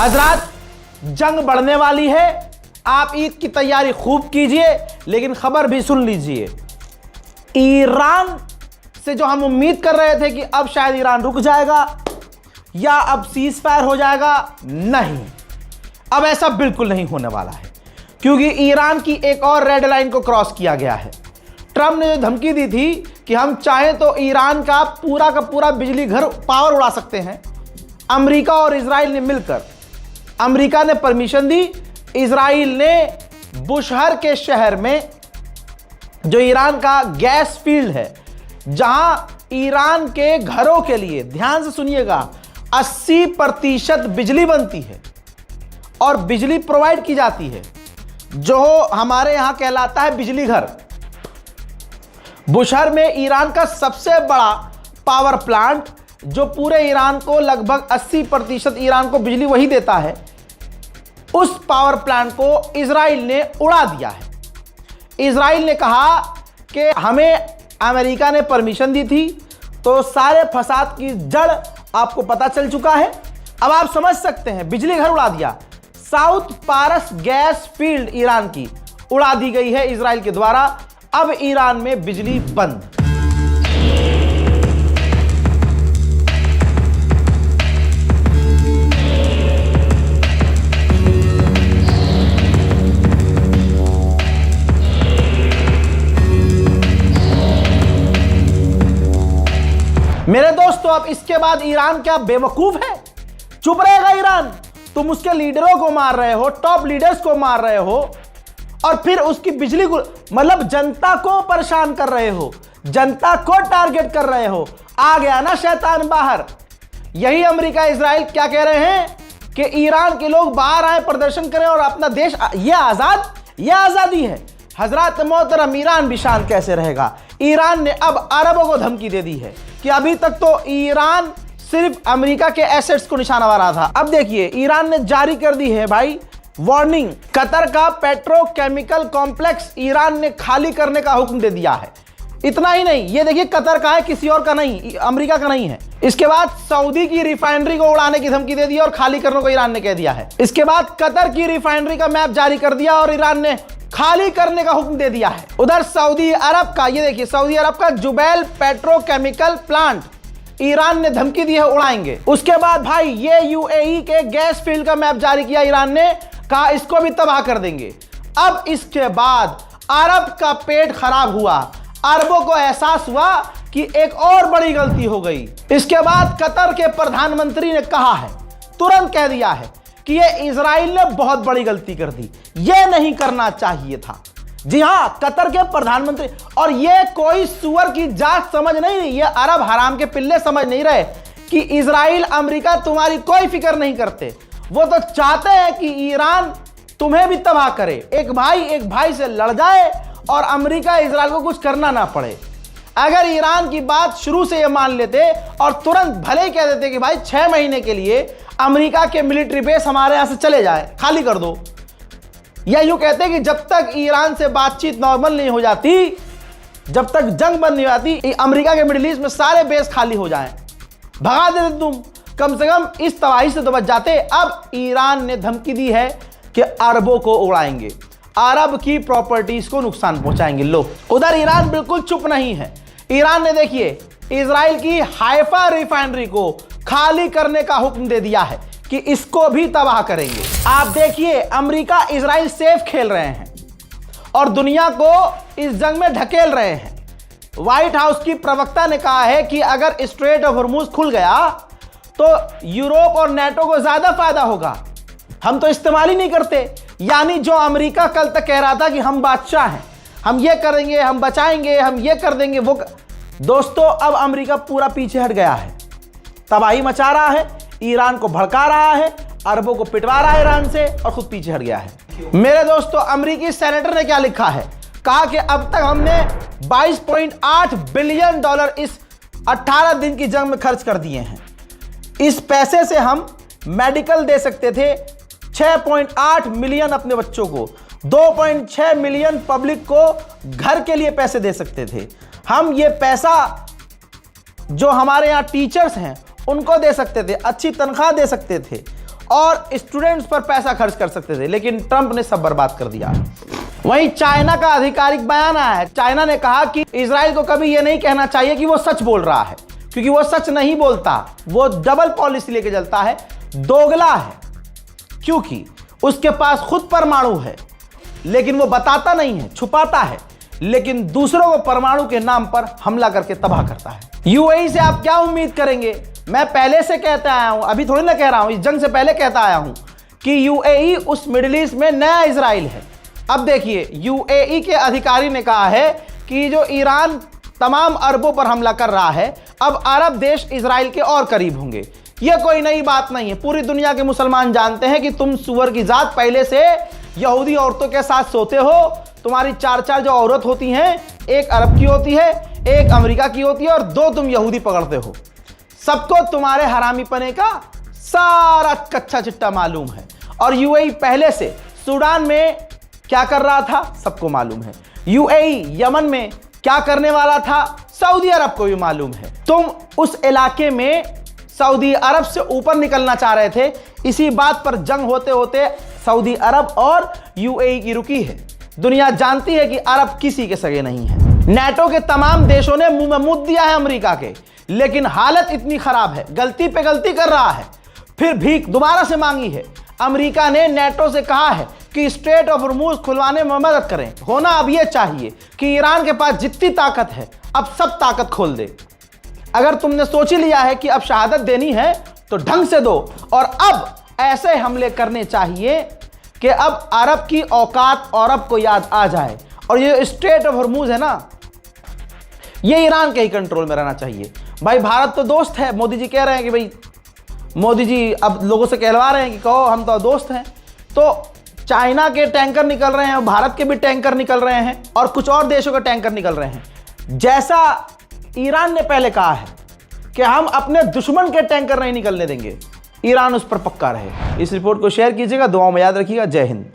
हजरात, जंग बढ़ने वाली है। आप ईद की तैयारी खूब कीजिए, लेकिन खबर भी सुन लीजिए। ईरान से जो हम उम्मीद कर रहे थे कि अब शायद ईरान रुक जाएगा या अब सीज फायर हो जाएगा, नहीं, अब ऐसा बिल्कुल नहीं होने वाला है, क्योंकि ईरान की एक और रेड लाइन को क्रॉस किया गया है। ट्रंप ने जो धमकी दी थी कि हम चाहें तो ईरान का पूरा बिजली घर पावर उड़ा सकते हैं, अमेरिका और इजराइल ने मिलकर, अमेरिका ने परमिशन दी, इजराइल ने बुशहर के शहर में जो ईरान का गैस फील्ड है, जहां ईरान के घरों के लिए, ध्यान से सुनिएगा, 80% बिजली बनती है और बिजली प्रोवाइड की जाती है, जो हमारे यहां कहलाता है बिजली घर। बुशहर में ईरान का सबसे बड़ा पावर प्लांट, जो पूरे ईरान को लगभग 80% ईरान को बिजली वही देता है, उस पावर प्लांट को इजराइल ने उड़ा दिया है। इजराइल ने कहा कि हमें अमेरिका ने परमिशन दी थी, तो सारे फसाद की जड़ आपको पता चल चुका है। अब आप समझ सकते हैं, बिजली घर उड़ा दिया। साउथ पारस गैस फील्ड ईरान की उड़ा दी गई है इजराइल के द्वारा। अब ईरान में बिजली बंद। मेरे दोस्तों, अब इसके बाद ईरान क्या बेवकूफ है? चुप रहेगा ईरान? तुम उसके लीडरों को मार रहे हो, टॉप लीडर्स को मार रहे हो, और फिर उसकी बिजली को, मतलब जनता को परेशान कर रहे हो, जनता को टारगेट कर रहे हो। आ गया ना शैतान बाहर। यही अमेरिका इजराइल क्या कह रहे हैं कि ईरान के लोग बाहर आए, प्रदर्शन करें और अपना देश, ये आजादी है। हजरत मोहतरम, ईरान भी शांत कैसे रहेगा? ईरान ने अब अरबों को धमकी दे दी है कि अभी तक तो ईरान सिर्फ अमेरिका के एसेट्स को निशाना बना रहा था। अब देखिए, ईरान ने जारी कर दी है भाई वार्निंग। कतर का पेट्रोकेमिकल कॉम्प्लेक्स ईरान ने खाली करने का हुक्म दे दिया है। इतना ही नहीं, ये देखिए कतर का है, किसी और का नहीं, अमेरिका का नहीं है। इसके बाद सऊदी की रिफाइनरी को उड़ाने की धमकी दे दी और खाली करने को ईरान ने कह दिया है। इसके बाद कतर की रिफाइनरी का मैप जारी कर दिया और ईरान ने खाली करने का हुक्म दे दिया है। उधर सऊदी अरब का, ये देखिए, सऊदी अरब का जुबैल पेट्रोकेमिकल प्लांट ईरान ने धमकी दी है उड़ाएंगे। उसके बाद भाई ये यूएई के गैस फील्ड का मैप जारी किया ईरान ने, कहा इसको भी तबाह कर देंगे। अब इसके बाद अरब का पेट खराब हुआ, अरबों को एहसास हुआ कि एक और बड़ी गलती हो गई। इसके बाद कतर के प्रधानमंत्री ने कहा है, तुरंत कह दिया है कि ये इजराइल ने बहुत बड़ी गलती कर दी, ये नहीं करना चाहिए था। जी हां, कतर के प्रधानमंत्री, और ये कोई सुअर की जात समझ नहीं रही, ये अरब हराम के पिल्ले समझ नहीं रहे कि इजराइल अमेरिका तुम्हारी कोई फिक्र नहीं करते। वो तो चाहते हैं कि ईरान तुम्हें भी तबाह करे, एक भाई से लड़ जाए और अमेरिका इजराइल को कुछ करना ना पड़े। अगर ईरान की बात शुरू से ये मान लेते और तुरंत भले ही कह देते कि भाई 6 महीने के लिए अमेरिका के मिलिट्री बेस हमारे यहां से चले जाए, खाली कर दो, या यूं कहते कि जब तक ईरान से बातचीत नॉर्मल नहीं हो जाती, जब तक जंग बंद नहीं होती, अमेरिका के मिडिल ईस्ट में सारे बेस खाली हो जाएं, भगा देते तुम, कम से कम इस तबाही से तो बच जाते। अब ईरान ने धमकी दी है कि अरबों को उड़ाएंगे, अरब की प्रॉपर्टीज को नुकसान पहुंचाएंगे। लो, उधर ईरान बिल्कुल चुप नहीं है। ईरान ने देखिए इजराइल की हाइफा रिफाइनरी को खाली करने का हुक्म दे दिया है कि इसको भी तबाह करेंगे। आप देखिए, अमेरिका इजराइल सेफ खेल रहे हैं और दुनिया को इस जंग में ढकेल रहे हैं। व्हाइट हाउस की प्रवक्ता ने कहा है कि अगर स्ट्रेट ऑफ हॉर्मुज खुल गया तो यूरोप और नाटो को ज्यादा फायदा होगा, हम तो इस्तेमाल ही नहीं करते। यानी जो अमेरिका कल तक कह रहा था कि हम बादशाह हैं, हम ये करेंगे, हम बचाएंगे, हम ये कर देंगे, वो दोस्तों अब अमेरिका पूरा पीछे हट गया है, तबाही मचा रहा है, ईरान को भड़का रहा है, अरबों को पिटवा रहा है ईरान से, और खुद पीछे हट गया है। मेरे दोस्तों, अमेरिकी सेनेटर ने क्या लिखा है? कहा कि अब तक हमने $22.8 बिलियन इस 18 दिन की जंग में खर्च कर दिए हैं। इस पैसे से हम मेडिकल दे सकते थे 6.8 मिलियन अपने बच्चों को, 2.6 मिलियन पब्लिक को घर के लिए पैसे दे सकते थे। हम ये पैसा जो हमारे यहाँ टीचर्स हैं उनको दे सकते थे, अच्छी तनख्वाह दे सकते थे, और स्टूडेंट्स पर पैसा खर्च कर सकते थे, लेकिन ट्रंप ने सब बर्बाद कर दिया। वहीं चाइना का आधिकारिक बयान आया है। चाइना ने कहा कि इजराइल को कभी यह नहीं कहना चाहिए कि वो सच बोल रहा है, क्योंकि वो सच नहीं बोलता, वो डबल पॉलिसी लेके चलता है, दोगला है, क्योंकि उसके पास खुद परमाणु है लेकिन वो बताता नहीं है, छुपाता है, लेकिन दूसरों को परमाणु के नाम पर हमला करके तबाह करता है। यूएई से आप क्या उम्मीद करेंगे? मैं पहले से कहता आया हूं, अभी थोड़ी ना कह रहा हूं, इस जंग से पहले कहता आया हूं कि यूएई उस मिडिल ईस्ट में नया इजराइल है। अब देखिए, यूएई के अधिकारी ने कहा है कि जो ईरान तमाम अरबों पर हमला कर रहा है, अब अरब देश इजराइल के और करीब होंगे। यह कोई नई बात नहीं है, पूरी दुनिया के मुसलमान जानते हैं कि तुम सुअर की जात पहले से यहूदी औरतों के साथ सोते हो। तुम्हारी चार जो औरत होती हैं, एक अरब की होती है, एक अमेरिका की होती है और 2 तुम यहूदी पकड़ते हो। सबको तुम्हारे हरामीपने का सारा कच्चा चिट्टा मालूम है। और यूएई पहले से सूडान में क्या कर रहा था सबको मालूम है। यूएई यमन में क्या करने वाला था सऊदी अरब को भी मालूम है। तुम उस इलाके में सऊदी अरब से ऊपर निकलना चाह रहे थे। इसी बात पर जंग होते होते सऊदी अरब और यूएई की रुकी है। दुनिया जानती है कि अरब किसी के सगे नहीं है। नेटो के तमाम देशों ने मुंह में मुद्द दिया है अमेरिका के, लेकिन हालत इतनी खराब है, गलती पे गलती कर रहा है, फिर भीख दोबारा से मांगी है। अमेरिका ने नेटो से कहा है कि स्ट्रेट ऑफ हॉर्मुज खुलवाने में मदद करें। होना अब यह चाहिए कि ईरान के पास जितनी ताकत है अब सब ताकत खोल दे। अगर तुमने सोच ही लिया है कि अब शहादत देनी है तो ढंग से दो, और अब ऐसे हमले करने चाहिए कि अब अरब की औकात अरब को याद आ जाए। और ये स्ट्रेट ऑफ हॉर्मुज है ना, ये ईरान के ही कंट्रोल में रहना चाहिए। भाई भारत तो दोस्त है, मोदी जी कह रहे हैं कि भाई, मोदी जी अब लोगों से कहलवा रहे हैं कि कहो हम तो दोस्त हैं। तो चाइना के टैंकर निकल रहे हैं, भारत के भी टैंकर निकल रहे हैं और कुछ और देशों के टैंकर निकल रहे हैं। जैसा ईरान ने पहले कहा है कि हम अपने दुश्मन के टैंकर नहीं निकलने देंगे, ईरान उस पर पक्का रहे। इस रिपोर्ट को शेयर कीजिएगा, दुआओं में याद रखिएगा। जय हिंद।